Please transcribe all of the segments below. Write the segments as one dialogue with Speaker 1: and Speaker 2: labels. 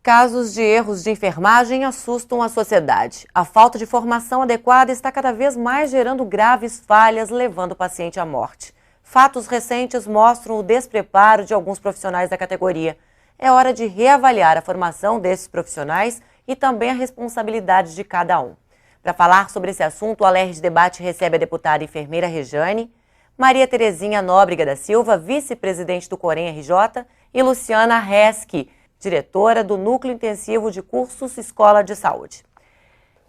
Speaker 1: casos de erros de enfermagem assustam a sociedade. A falta de formação adequada está cada vez mais gerando graves falhas, levando o paciente à morte. Fatos recentes mostram o despreparo de alguns profissionais da categoria. É hora de reavaliar a formação desses profissionais e também a responsabilidade de cada um. Para falar sobre esse assunto, o Alerj Debate recebe a deputada enfermeira Rejane, Maria Terezinha Nóbrega da Silva, vice-presidente do Corém RJ, e Luciana Reski, diretora do Núcleo Intensivo de Cursos Escola de Saúde.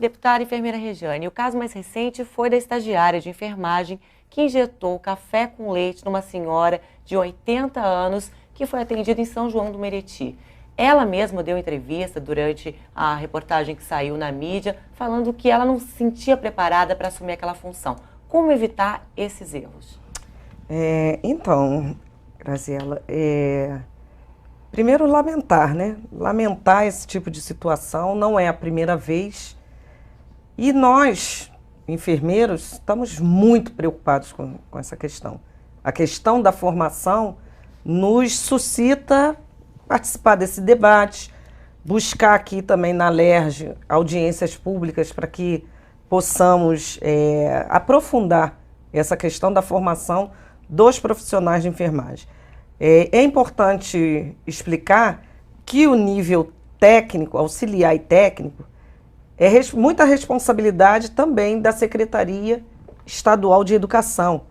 Speaker 1: Deputada enfermeira Rejane, o caso mais recente foi da estagiária de enfermagem que injetou café com leite numa senhora de 80 anos que foi atendida em São João do Meriti. Ela mesma deu entrevista durante a reportagem que saiu na mídia, falando que ela não se sentia preparada para assumir aquela função. Como evitar esses erros?
Speaker 2: Então, Graziela, primeiro lamentar, né? Lamentar esse tipo de situação, não é a primeira vez. E nós, enfermeiros, estamos muito preocupados com essa questão. A questão da formação nos suscita participar desse debate, buscar aqui também na Alerj audiências públicas para que possamos aprofundar essa questão da formação dos profissionais de enfermagem. É importante explicar que o nível técnico, auxiliar e técnico, é muita responsabilidade também da Secretaria Estadual de Educação,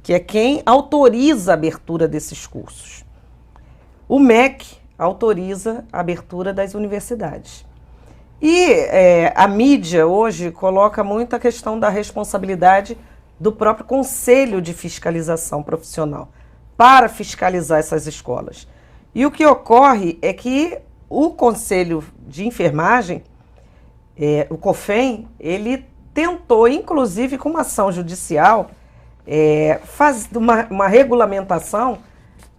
Speaker 2: que é quem autoriza a abertura desses cursos. O MEC autoriza a abertura das universidades. E a mídia hoje coloca muito a questão da responsabilidade do próprio Conselho de Fiscalização Profissional para fiscalizar essas escolas. E o que ocorre é que o Conselho de Enfermagem, o COFEM, ele tentou, inclusive com uma ação judicial, fazer uma regulamentação,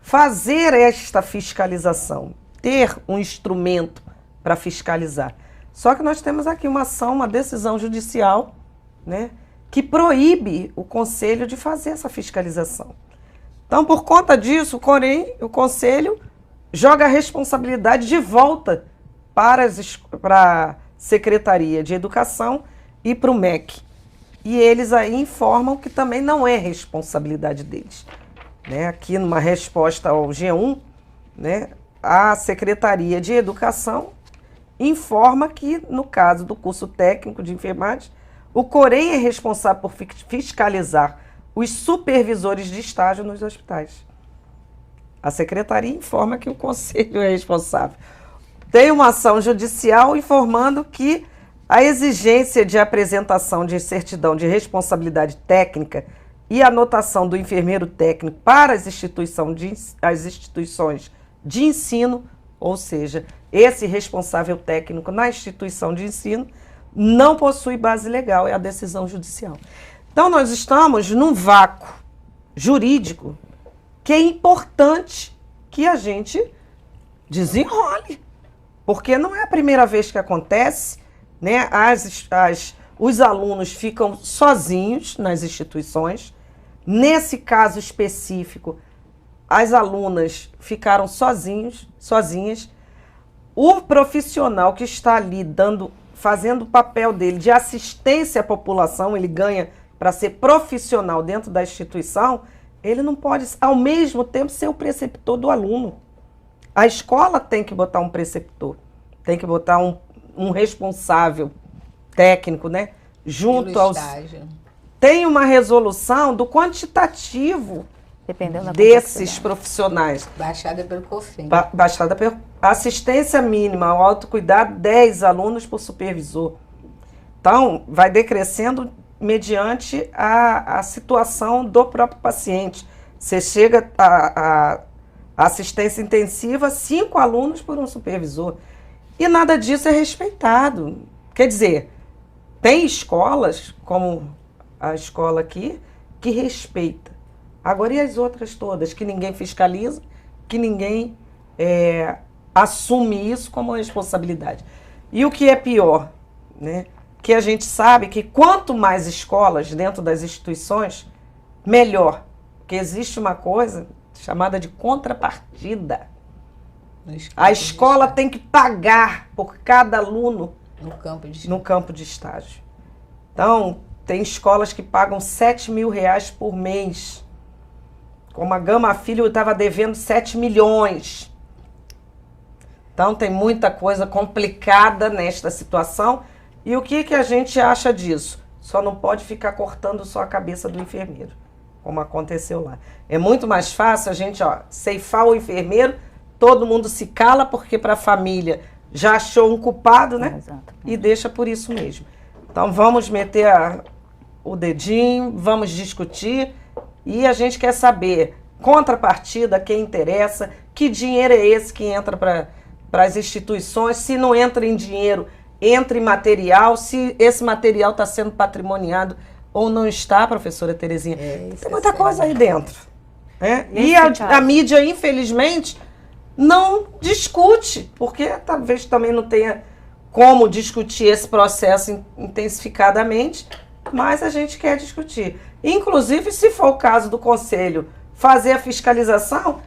Speaker 2: fazer esta fiscalização, ter um instrumento para fiscalizar. Só que nós temos aqui uma ação, uma decisão judicial, né, que proíbe o Conselho de fazer essa fiscalização. Então, por conta disso, o Conselho joga a responsabilidade de volta para a Secretaria de Educação e para o MEC. E eles aí informam que também não é responsabilidade deles. Né? Aqui, numa resposta ao G1, né, a Secretaria de Educação informa que, no caso do curso técnico de enfermagem, o Corém é responsável por fiscalizar os supervisores de estágio nos hospitais. A Secretaria informa que o Conselho é responsável. Tem uma ação judicial informando que a exigência de apresentação de certidão de responsabilidade técnica e anotação do enfermeiro técnico para as instituições de ensino, ou seja, esse responsável técnico na instituição de ensino, não possui base legal, é a decisão judicial. Então, nós estamos num vácuo jurídico que é importante que a gente desenrole, porque não é a primeira vez que acontece, né? Os alunos ficam sozinhos nas instituições. Nesse caso específico, as alunas ficaram sozinhas. O profissional que está ali fazendo o papel dele de assistência à população, ele ganha para ser profissional dentro da instituição, ele não pode, ao mesmo tempo, ser o preceptor do aluno. A escola tem que botar um preceptor, tem que botar um responsável técnico, né? Junto aos... Tem uma resolução do quantitativo desses profissionais.
Speaker 3: Baixada pelo COFEM.
Speaker 2: Baixada pela assistência mínima ao autocuidado, 10 alunos por supervisor. Então, vai decrescendo mediante a situação do próprio paciente. Você chega a assistência intensiva, 5 alunos por um supervisor. E nada disso é respeitado. Quer dizer, tem escolas, como a escola aqui, que respeita. Agora, e as outras todas, que ninguém fiscaliza, que ninguém assume isso como responsabilidade. E o que é pior, né? Que a gente sabe que quanto mais escolas dentro das instituições, melhor. Porque existe uma coisa chamada de contrapartida. A escola tem que pagar por cada aluno
Speaker 3: no
Speaker 2: campo de estágio. Então, tem escolas que pagam R$7.000 por mês. Como a Gama Filho estava devendo 7 milhões. Então, tem muita coisa complicada nesta situação. E o que a gente acha disso? Só não pode ficar cortando só a cabeça do enfermeiro, como aconteceu lá. É muito mais fácil a gente ceifar o enfermeiro, todo mundo se cala, porque para a família já achou um culpado, né? E deixa por isso mesmo. Então, vamos meter o dedinho, vamos discutir, e a gente quer saber, contrapartida, quem interessa, que dinheiro é esse que entra para as instituições, se não entra em dinheiro, entra em material, se esse material está sendo patrimoniado ou não está, professora Terezinha. Tem muita coisa aí dentro. Né? E a mídia, infelizmente, não discute, porque talvez também não tenha como discutir esse processo intensificadamente, mas a gente quer discutir. Inclusive, se for o caso do Conselho fazer a fiscalização,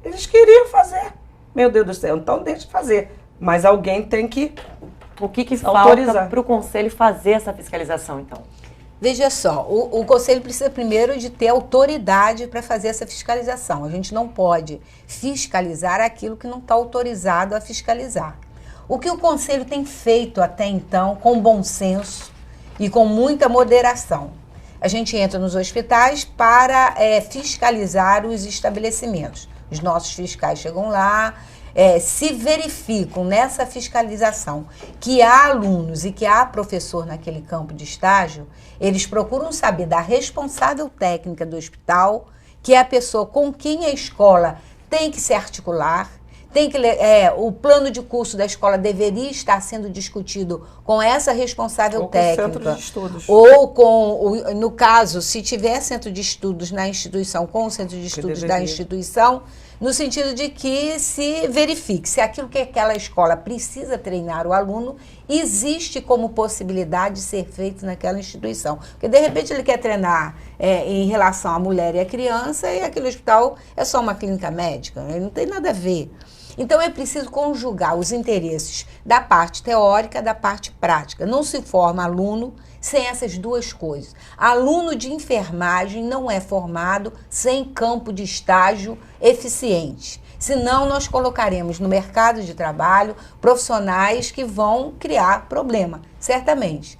Speaker 2: eles queriam fazer. Meu Deus do céu, então deixa de fazer. Mas alguém tem que
Speaker 1: O que falta para o Conselho fazer essa fiscalização, então?
Speaker 3: Veja só, o Conselho precisa primeiro de ter autoridade para fazer essa fiscalização. A gente não pode fiscalizar aquilo que não está autorizado a fiscalizar. O que o Conselho tem feito até então, com bom senso e com muita moderação? A gente entra nos hospitais para fiscalizar os estabelecimentos. Os nossos fiscais chegam lá, se verificam nessa fiscalização que há alunos e que há professor naquele campo de estágio, eles procuram saber da responsável técnica do hospital, que é a pessoa com quem a escola tem que se articular, o plano de curso da escola deveria estar sendo discutido com essa responsável técnica.
Speaker 2: Centro de estudos.
Speaker 3: Ou no caso, se tiver centro de estudos na instituição, com o centro de estudos da instituição, no sentido de que se verifique se aquilo que aquela escola precisa treinar o aluno existe como possibilidade de ser feito naquela instituição. Porque, de repente, ele quer treinar em relação à mulher e à criança e aquele hospital é só uma clínica médica, né? Não tem nada a ver. Então, é preciso conjugar os interesses da parte teórica da parte prática. Não se forma aluno sem essas duas coisas. Aluno de enfermagem não é formado sem campo de estágio eficiente. Senão, nós colocaremos no mercado de trabalho profissionais que vão criar problema, certamente.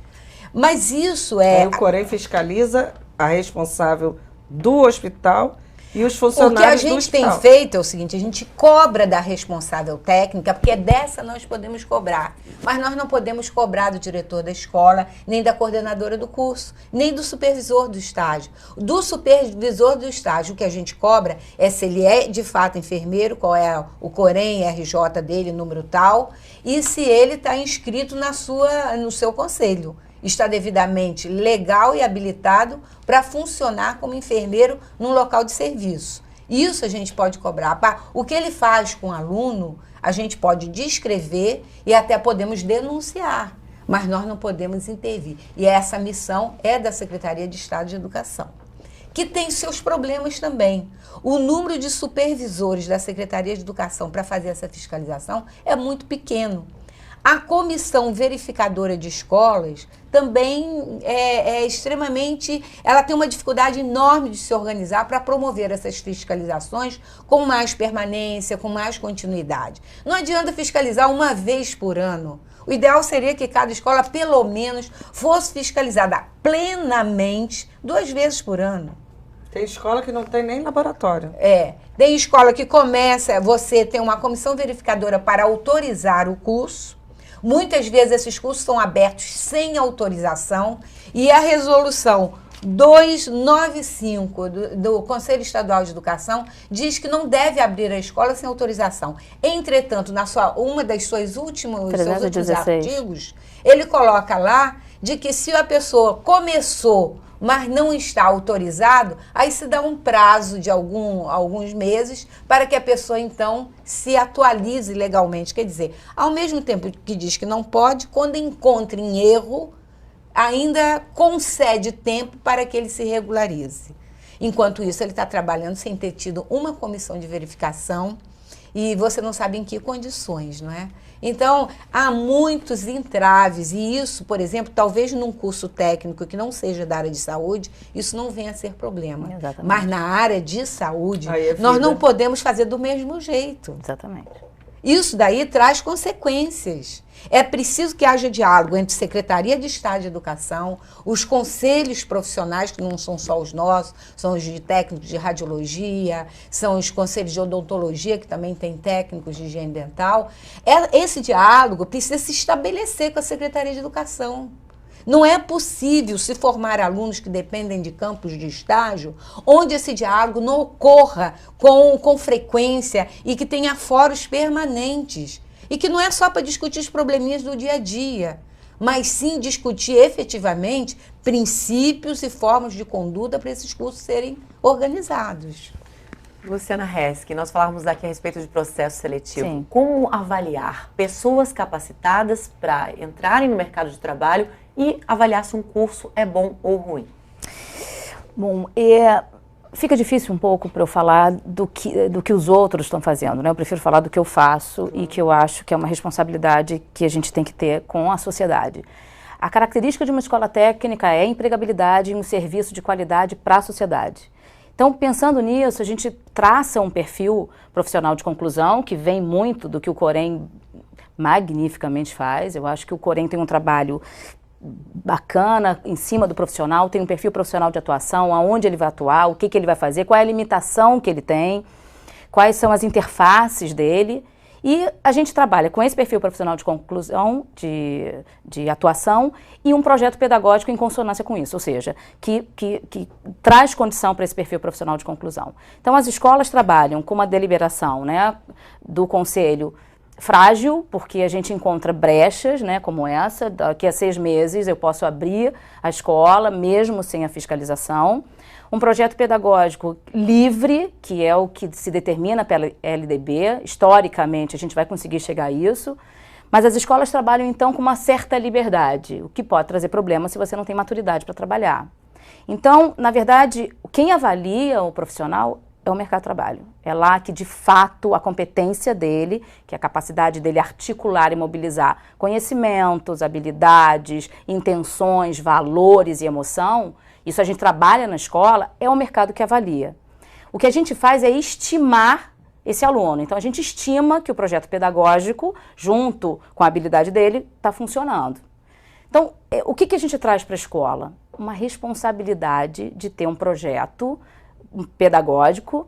Speaker 3: Mas isso
Speaker 2: O Corém fiscaliza a responsável do hospital e os funcionários do hospital.
Speaker 3: O que a gente tem feito é o seguinte, a gente cobra da responsável técnica, porque dessa nós podemos cobrar, mas nós não podemos cobrar do diretor da escola, nem da coordenadora do curso, nem do supervisor do estágio. Do supervisor do estágio, o que a gente cobra é se ele é de fato enfermeiro, qual é o Corém, RJ dele, número tal, e se ele está inscrito no seu conselho. Está devidamente legal e habilitado para funcionar como enfermeiro num local de serviço. Isso a gente pode cobrar. O que ele faz com o aluno, a gente pode descrever e até podemos denunciar, mas nós não podemos intervir. E essa missão é da Secretaria de Estado de Educação, que tem seus problemas também. O número de supervisores da Secretaria de Educação para fazer essa fiscalização é muito pequeno. A comissão verificadora de escolas também é extremamente... Ela tem uma dificuldade enorme de se organizar para promover essas fiscalizações com mais permanência, com mais continuidade. Não adianta fiscalizar uma vez por ano. O ideal seria que cada escola, pelo menos, fosse fiscalizada plenamente 2 vezes por ano.
Speaker 2: Tem escola que não tem nem laboratório.
Speaker 3: Tem escola que você tem uma comissão verificadora para autorizar o curso. Muitas vezes esses cursos são abertos sem autorização e a resolução 295 do Conselho Estadual de Educação diz que não deve abrir a escola sem autorização. Entretanto, uma das seus últimos artigos, ele coloca lá de que se a pessoa começou, mas não está autorizado, aí se dá um prazo de alguns meses para que a pessoa, então, se atualize legalmente. Quer dizer, ao mesmo tempo que diz que não pode, quando encontra em erro, ainda concede tempo para que ele se regularize. Enquanto isso, ele está trabalhando sem ter tido uma comissão de verificação e você não sabe em que condições, não é? Então, há muitos entraves e isso, por exemplo, talvez num curso técnico que não seja da área de saúde, isso não venha a ser problema.
Speaker 4: Exatamente.
Speaker 3: Mas na área de saúde,
Speaker 2: Aí
Speaker 3: nós não podemos fazer do mesmo jeito.
Speaker 4: Exatamente.
Speaker 3: Isso daí traz consequências. É preciso que haja diálogo entre Secretaria de Estado de Educação, os conselhos profissionais, que não são só os nossos, são os de técnicos de radiologia, são os conselhos de odontologia, que também tem técnicos de higiene dental. Esse diálogo precisa se estabelecer com a Secretaria de Educação. Não é possível se formar alunos que dependem de campos de estágio, onde esse diálogo não ocorra com frequência e que tenha fóruns permanentes. E que não é só para discutir os probleminhas do dia a dia, mas sim discutir efetivamente princípios e formas de conduta para esses cursos serem organizados.
Speaker 1: Luciana Resch, nós falávamos aqui a respeito de processo seletivo.
Speaker 4: Sim.
Speaker 1: Como avaliar pessoas capacitadas para entrarem no mercado de trabalho e avaliar se um curso é bom ou ruim?
Speaker 4: Bom, fica difícil um pouco para eu falar do que os outros estão fazendo, né? Eu prefiro falar do que eu faço e que eu acho que é uma responsabilidade que a gente tem que ter com a sociedade. A característica de uma escola técnica é a empregabilidade em um serviço de qualidade para a sociedade. Então, pensando nisso, a gente traça um perfil profissional de conclusão, que vem muito do que o Corém magnificamente faz. Eu acho que o Corém tem um trabalho bacana em cima do profissional, tem um perfil profissional de atuação, aonde ele vai atuar, o que ele vai fazer, qual é a limitação que ele tem, quais são as interfaces dele. E a gente trabalha com esse perfil profissional de conclusão, de atuação, e um projeto pedagógico em consonância com isso, ou seja, que traz condição para esse perfil profissional de conclusão. Então, as escolas trabalham com uma deliberação, né, do conselho frágil, porque a gente encontra brechas, né, como essa. Daqui a 6 meses eu posso abrir a escola, mesmo sem a fiscalização. Um projeto pedagógico livre, que é o que se determina pela LDB. Historicamente, a gente vai conseguir chegar a isso. Mas as escolas trabalham, então, com uma certa liberdade, o que pode trazer problema se você não tem maturidade para trabalhar. Então, na verdade, quem avalia o profissional é o mercado de trabalho. É lá que, de fato, a competência dele, que é a capacidade dele articular e mobilizar conhecimentos, habilidades, intenções, valores e emoção, isso a gente trabalha na escola, é o mercado que avalia. O que a gente faz é estimar esse aluno. Então, a gente estima que o projeto pedagógico, junto com a habilidade dele, está funcionando. Então, o que a gente traz para a escola? Uma responsabilidade de ter um projeto pedagógico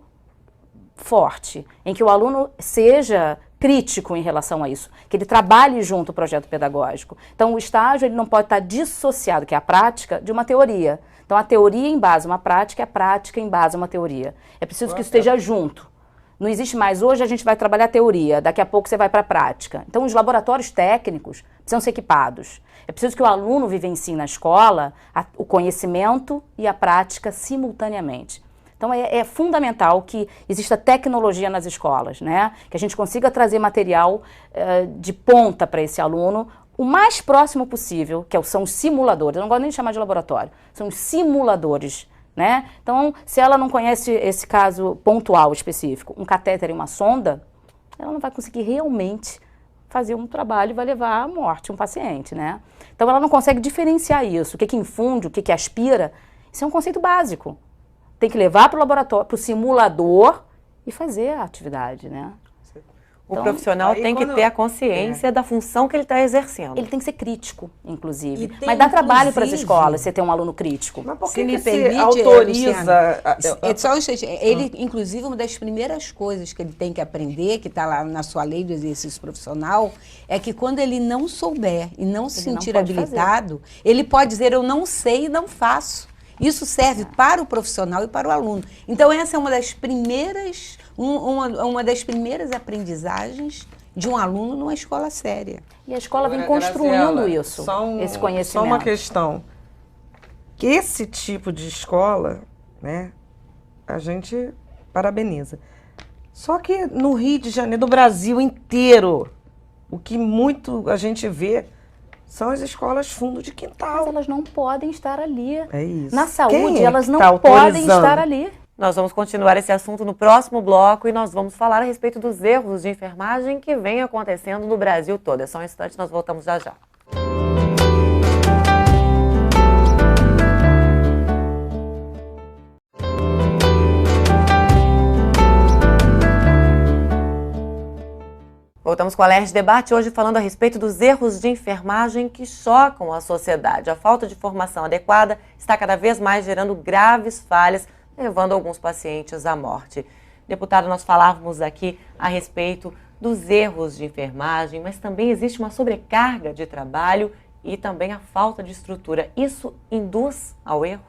Speaker 4: forte, em que o aluno seja crítico em relação a isso, que ele trabalhe junto ao projeto pedagógico. Então, o estágio ele não pode estar dissociado, que é a prática, de uma teoria. Então, a teoria embasa uma prática, a prática embasa uma teoria. É preciso que isso esteja junto. Não existe mais, hoje a gente vai trabalhar teoria, daqui a pouco você vai para a prática. Então, os laboratórios técnicos precisam ser equipados. É preciso que o aluno vivencie na escola o conhecimento e a prática simultaneamente. Então, é fundamental que exista tecnologia nas escolas, né? Que a gente consiga trazer material de ponta para esse aluno o mais próximo possível, que são os simuladores. Eu não gosto nem de chamar de laboratório, são os simuladores, né? Então, se ela não conhece esse caso pontual específico, um catéter e uma sonda, ela não vai conseguir realmente fazer um trabalho e vai levar à morte um paciente, né? Então, ela não consegue diferenciar isso. O que infunde, o que aspira, isso é um conceito básico. Tem que levar para o laboratório, para o simulador e fazer a atividade, né?
Speaker 1: O profissional tem que ter a consciência da função que ele está exercendo.
Speaker 4: Ele tem que ser crítico, inclusive. Mas dá trabalho para as escolas você ter um aluno crítico.
Speaker 2: Mas por
Speaker 3: Se
Speaker 2: que
Speaker 3: me
Speaker 2: que
Speaker 3: permite,
Speaker 2: autoriza?
Speaker 3: Só um instante. Ele, inclusive, uma das primeiras coisas que ele tem que aprender, que está lá na sua lei do exercício profissional, é que quando ele não souber e não se sentir habilitado, ele pode dizer, eu não sei e não faço. Isso serve para o profissional e para o aluno. Então, essa é uma das primeiras, uma das primeiras aprendizagens de um aluno numa escola séria.
Speaker 4: E a escola vem construindo esse conhecimento.
Speaker 2: Só uma questão. Que esse tipo de escola, né, a gente parabeniza. Só que no Rio de Janeiro, no Brasil inteiro, o que muito a gente vê são as escolas fundo de quintal.
Speaker 4: Mas elas não podem estar ali.
Speaker 2: É isso.
Speaker 4: Na saúde,
Speaker 2: Quem é
Speaker 4: elas
Speaker 2: que
Speaker 4: não
Speaker 2: tá
Speaker 4: podem
Speaker 2: autorizando?
Speaker 4: estar ali.
Speaker 1: Nós vamos continuar esse assunto no próximo bloco e nós vamos falar a respeito dos erros de enfermagem que vem acontecendo no Brasil todo. É só um instante, nós voltamos já já. Voltamos com o Alerj Debate, hoje falando a respeito dos erros de enfermagem que chocam a sociedade. A falta de formação adequada está cada vez mais gerando graves falhas, levando alguns pacientes à morte. Deputada, nós falávamos aqui a respeito dos erros de enfermagem, mas também existe uma sobrecarga de trabalho e também a falta de estrutura. Isso induz ao erro?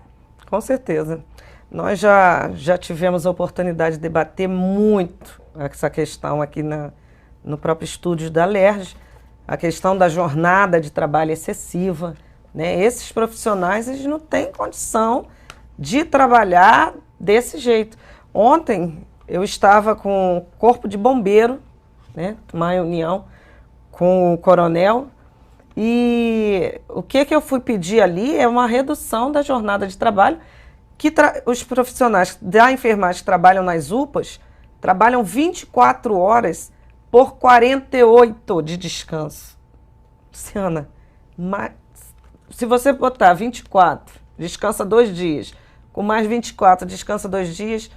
Speaker 2: Com certeza. Nós já tivemos a oportunidade de debater muito essa questão aqui no próprio estúdio da Alerj, a questão da jornada de trabalho excessiva, né? Esses profissionais, eles não têm condição de trabalhar desse jeito. Ontem eu estava com o corpo de bombeiro, né? Uma reunião com o coronel, e o que eu fui pedir ali é uma redução da jornada de trabalho, que os profissionais da enfermagem que trabalham nas UPAs trabalham 24 horas por 48 de descanso. Luciana, mas se você botar 24, descansa 2 dias, com mais 24, descansa 2 dias,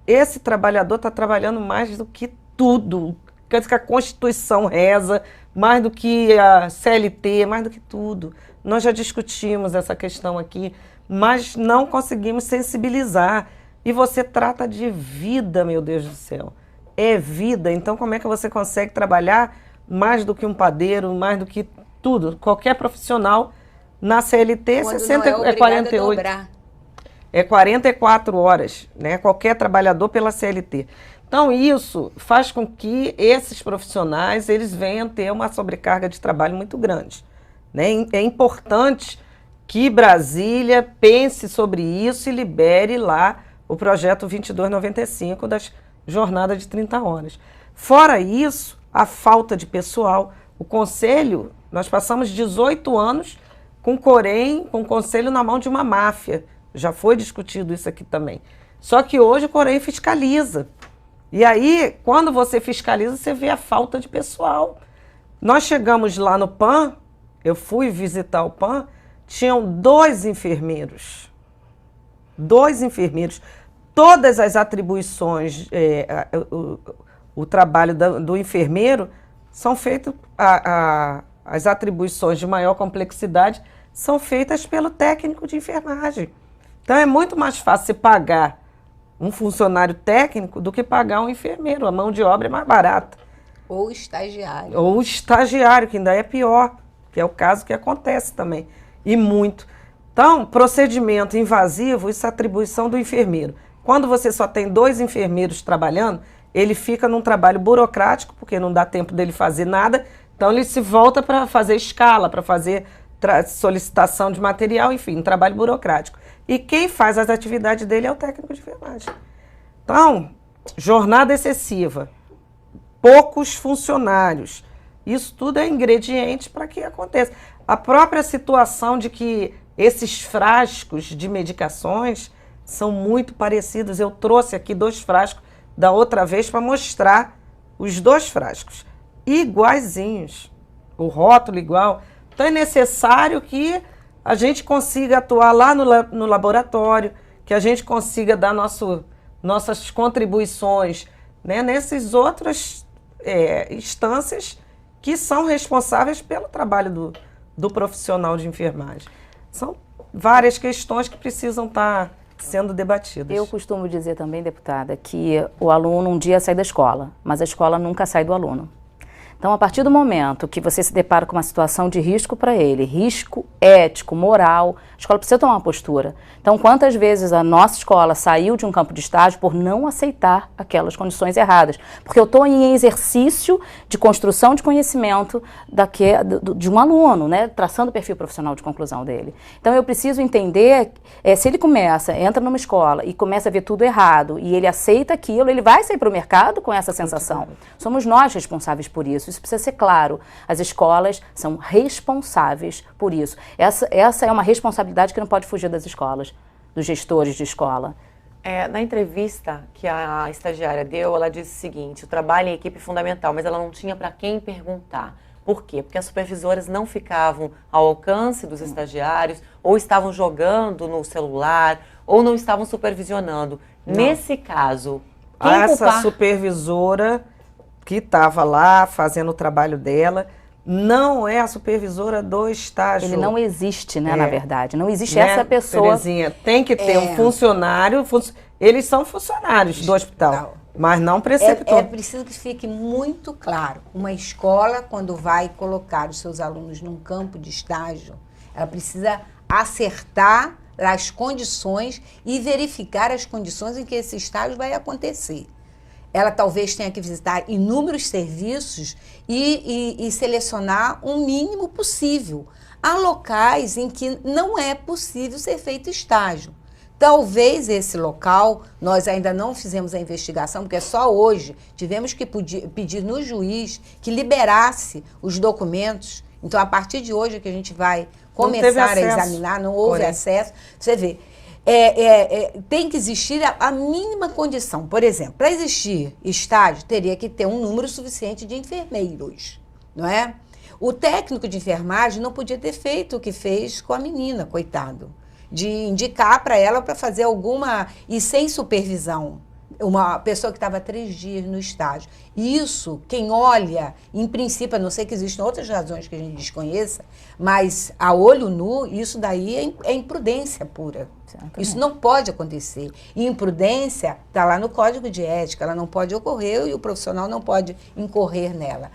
Speaker 2: esse trabalhador está trabalhando mais do que tudo, quer dizer que a Constituição reza, mais do que a CLT, mais do que tudo. Nós já discutimos essa questão aqui, mas não conseguimos sensibilizar. E você trata de vida, meu Deus do céu. É vida, então como é que você consegue trabalhar mais do que um padeiro, mais do que tudo? Qualquer profissional na CLT é 48. É 44 horas, né? Qualquer trabalhador pela CLT. Então isso faz com que esses profissionais eles venham ter uma sobrecarga de trabalho muito grande, né? É importante que Brasília pense sobre isso e libere lá o projeto 2295 das jornada de 30 horas. Fora isso, a falta de pessoal. O conselho, nós passamos 18 anos com o Corém, com o conselho na mão de uma máfia. Já foi discutido isso aqui também. Só que hoje o Corém fiscaliza. E aí, quando você fiscaliza, você vê a falta de pessoal. Nós chegamos lá no PAN, eu fui visitar o PAN, tinham 2 enfermeiros. 2 enfermeiros. Todas as atribuições, o trabalho do enfermeiro, são feitos, as atribuições de maior complexidade são feitas pelo técnico de enfermagem. Então é muito mais fácil você pagar um funcionário técnico do que pagar um enfermeiro. A mão de obra é mais barata.
Speaker 3: Ou estagiário.
Speaker 2: Ou estagiário, que ainda é pior, que é o caso que acontece também, e muito. Então, procedimento invasivo, isso é atribuição do enfermeiro. Quando você só tem 2 enfermeiros trabalhando, ele fica num trabalho burocrático, porque não dá tempo dele fazer nada, então ele se volta para fazer escala, para fazer solicitação de material, enfim, um trabalho burocrático. E quem faz as atividades dele é o técnico de enfermagem. Então, jornada excessiva, poucos funcionários, isso tudo é ingrediente para que aconteça. A própria situação de que esses frascos de medicações são muito parecidos. Eu trouxe aqui 2 frascos da outra vez para mostrar os 2 frascos iguaizinhos, o rótulo igual. Então é necessário que a gente consiga atuar lá no laboratório, que a gente consiga dar nossas contribuições, né, nessas outras instâncias que são responsáveis pelo trabalho do profissional de enfermagem. São várias questões que precisam estar sendo debatidas.
Speaker 4: Eu costumo dizer também, deputada, que o aluno um dia sai da escola, mas a escola nunca sai do aluno. Então, a partir do momento que você se depara com uma situação de risco para ele, risco ético, moral, a escola precisa tomar uma postura. Então, quantas vezes a nossa escola saiu de um campo de estágio por não aceitar aquelas condições erradas? Porque eu estou em exercício de construção de conhecimento de um aluno, né? Traçando o perfil profissional de conclusão dele. Então, eu preciso entender, se ele entra numa escola e começa a ver tudo errado e ele aceita aquilo, ele vai sair para o mercado com essa sensação. Somos nós responsáveis por isso. Isso precisa ser claro. As escolas são responsáveis por isso. Essa é uma responsabilidade que não pode fugir das escolas, dos gestores de escola.
Speaker 1: Na entrevista que a estagiária deu, ela disse o seguinte: o trabalho em equipe é fundamental, mas ela não tinha para quem perguntar. Por quê? Porque as supervisoras não ficavam ao alcance dos estagiários, ou estavam jogando no celular, ou não estavam supervisionando. Não. Nesse caso,
Speaker 2: essa supervisora que estava lá fazendo o trabalho dela não é a supervisora do estágio.
Speaker 4: Ele não existe, né, na verdade. Não existe essa pessoa.
Speaker 2: Terezinha, tem que ter um funcionário. Eles são funcionários do hospital. Mas não preceptor.
Speaker 3: É preciso que fique muito claro. Uma escola, quando vai colocar os seus alunos num campo de estágio, ela precisa acertar as condições e verificar as condições em que esse estágio vai acontecer. Ela talvez tenha que visitar inúmeros serviços e selecionar um mínimo possível. Há locais em que não é possível ser feito estágio. Talvez esse local, nós ainda não fizemos a investigação, porque só hoje tivemos que pedir no juiz que liberasse os documentos. Então, a partir de hoje que a gente vai começar a examinar, não houve acesso. Você vê, tem que existir a mínima condição. Por exemplo, para existir estágio, teria que ter um número suficiente de enfermeiros, não é? O técnico de enfermagem não podia ter feito o que fez com a menina, coitado, de indicar para ela para fazer alguma, e sem supervisão, uma pessoa que estava 3 dias no estágio. Isso, quem olha, em princípio, a não ser que existam outras razões que a gente desconheça, mas a olho nu, isso daí é imprudência pura. Exatamente. Isso não pode acontecer. E imprudência está lá no Código de Ética, ela não pode ocorrer e o profissional não pode incorrer nela.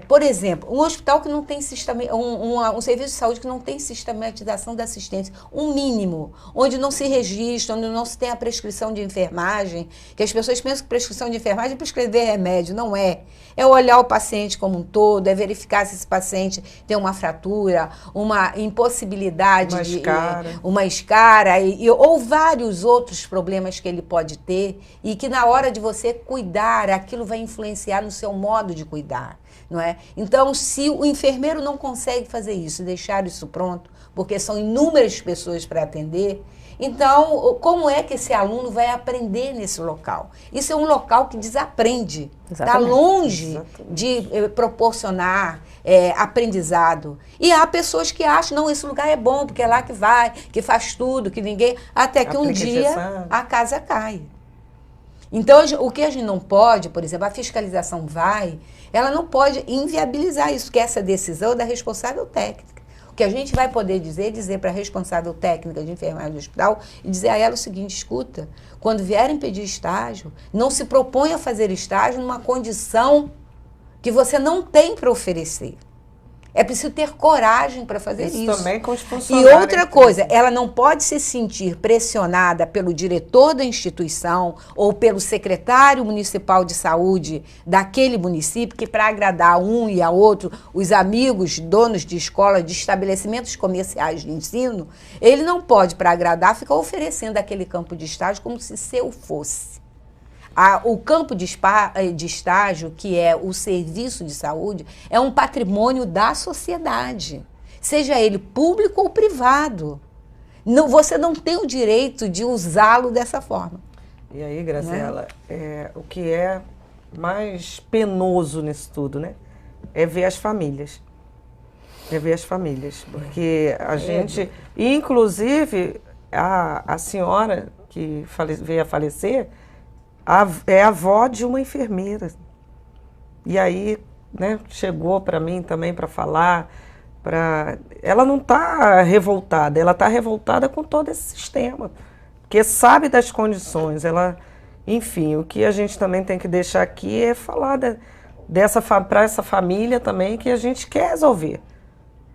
Speaker 3: Por exemplo, um hospital que não tem um serviço de saúde que não tem sistematização da assistência, um mínimo, onde não se registra, onde não se tem a prescrição de enfermagem, que as pessoas pensam que prescrição de enfermagem é prescrever remédio, não é. É olhar o paciente como um todo, é verificar se esse paciente tem uma fratura, uma impossibilidade, uma escara, ou vários outros problemas que ele pode ter e que na hora de você cuidar, aquilo vai influenciar no seu modo de cuidar, não é? Então, se o enfermeiro não consegue fazer isso, deixar isso pronto, porque são inúmeras pessoas para atender, então, como é que esse aluno vai aprender nesse local? Isso é um local que desaprende, está longe de proporcionar aprendizado. E há pessoas que acham, não, esse lugar é bom, porque é lá que vai, que faz tudo, que ninguém... Até que um dia a casa cai. Então, o que a gente não pode, por exemplo, a fiscalização ela não pode inviabilizar isso, que essa decisão é da responsável técnica. O que a gente vai poder dizer para a responsável técnica de enfermagem do hospital e dizer a ela o seguinte: escuta, quando vierem pedir estágio, não se propõe a fazer estágio numa condição que você não tem para oferecer. É preciso ter coragem para fazer isso.
Speaker 2: Também com os funcionários.
Speaker 3: E outra coisa, ela não pode se sentir pressionada pelo diretor da instituição ou pelo secretário municipal de saúde daquele município, que para agradar um e a outro, os amigos, donos de escola, de estabelecimentos comerciais de ensino, ele não pode, para agradar, ficar oferecendo aquele campo de estágio como se seu fosse. O campo de estágio, que é o serviço de saúde, é um patrimônio da sociedade, seja ele público ou privado. Você não tem o direito de usá-lo dessa forma.
Speaker 2: E aí, Graziela, o que é mais penoso nisso tudo, né? É ver as famílias. É ver as famílias. Porque a gente... Inclusive, a senhora que veio a falecer... é avó de uma enfermeira. E aí, né, chegou para mim também para falar. Ela não está revoltada, ela está revoltada com todo esse sistema. Porque sabe das condições. Enfim, o que a gente também tem que deixar aqui é falar para essa família também que a gente quer resolver.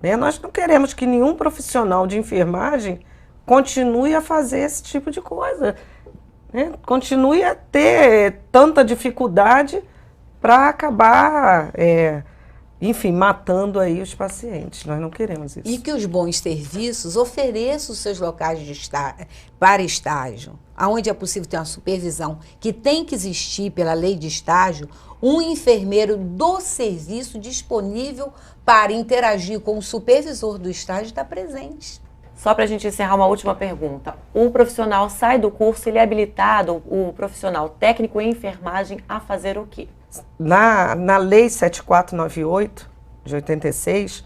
Speaker 2: Né? Nós não queremos que nenhum profissional de enfermagem continue a fazer esse tipo de coisa. Continue a ter tanta dificuldade para acabar, enfim, matando aí os pacientes. Nós não queremos isso.
Speaker 3: E que os bons serviços ofereçam os seus locais para estágio, onde é possível ter uma supervisão, que tem que existir pela lei de estágio, um enfermeiro do serviço disponível para interagir com o supervisor do estágio e estar presente.
Speaker 1: Só para a gente encerrar, uma última pergunta. O profissional sai do curso, ele é habilitado, o profissional técnico em enfermagem, a fazer o quê?
Speaker 2: Na Lei 7498, de 86,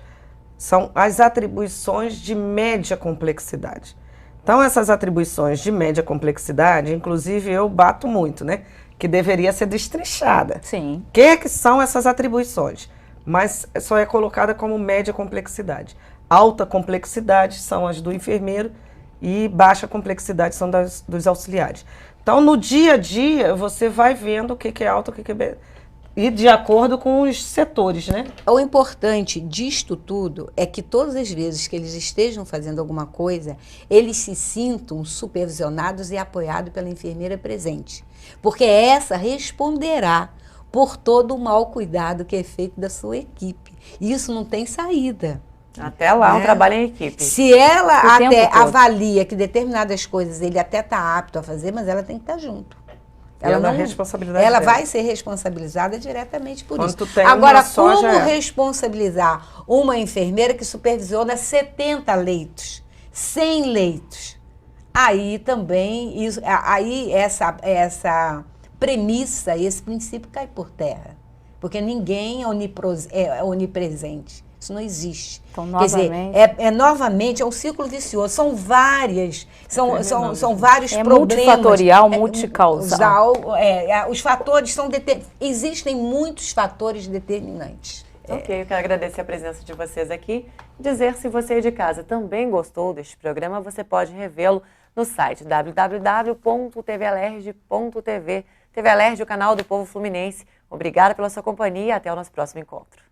Speaker 2: são as atribuições de média complexidade. Então, essas atribuições de média complexidade, inclusive eu bato muito, né? Que deveria ser destrinchada.
Speaker 4: Sim.
Speaker 2: O que é que são essas atribuições? Mas só é colocada como média complexidade. Alta complexidade são as do enfermeiro e baixa complexidade são dos auxiliares. Então, no dia a dia, você vai vendo o que é alta, o que é... E de acordo com os setores, né?
Speaker 3: O importante disto tudo é que todas as vezes que eles estejam fazendo alguma coisa, eles se sintam supervisionados e apoiados pela enfermeira presente. Porque essa responderá por todo o mau cuidado que é feito da sua equipe. E isso não tem saída.
Speaker 1: Até lá, um trabalho em equipe.
Speaker 3: Se ela
Speaker 4: O tempo
Speaker 3: até
Speaker 4: todo.
Speaker 3: avalia que determinadas coisas ele até está apto a fazer, mas ela tem que estar junto.
Speaker 2: Ela responsabilidade
Speaker 3: ela
Speaker 2: dela.
Speaker 3: vai ser responsabilizada diretamente por
Speaker 2: Quando
Speaker 3: isso.
Speaker 2: tu tem
Speaker 3: Agora,
Speaker 2: uma só,
Speaker 3: como
Speaker 2: já é.
Speaker 3: responsabilizar uma enfermeira que supervisiona 70 leitos, 100 leitos? Aí também, aí essa premissa, esse princípio cai por terra. Porque ninguém é onipresente. Isso não existe.
Speaker 4: Então,
Speaker 3: Quer dizer,
Speaker 4: novamente...
Speaker 3: novamente, é um ciclo vicioso. São vários vários
Speaker 4: É
Speaker 3: problemas.
Speaker 4: multifatorial, multicausal.
Speaker 3: Os fatores são existem muitos fatores determinantes.
Speaker 1: Ok, eu quero agradecer a presença de vocês aqui. Dizer se você aí de casa também gostou deste programa, você pode revê-lo no site www.tvalerj.tv. TV Alerj, o canal do povo fluminense. Obrigada pela sua companhia e até o nosso próximo encontro.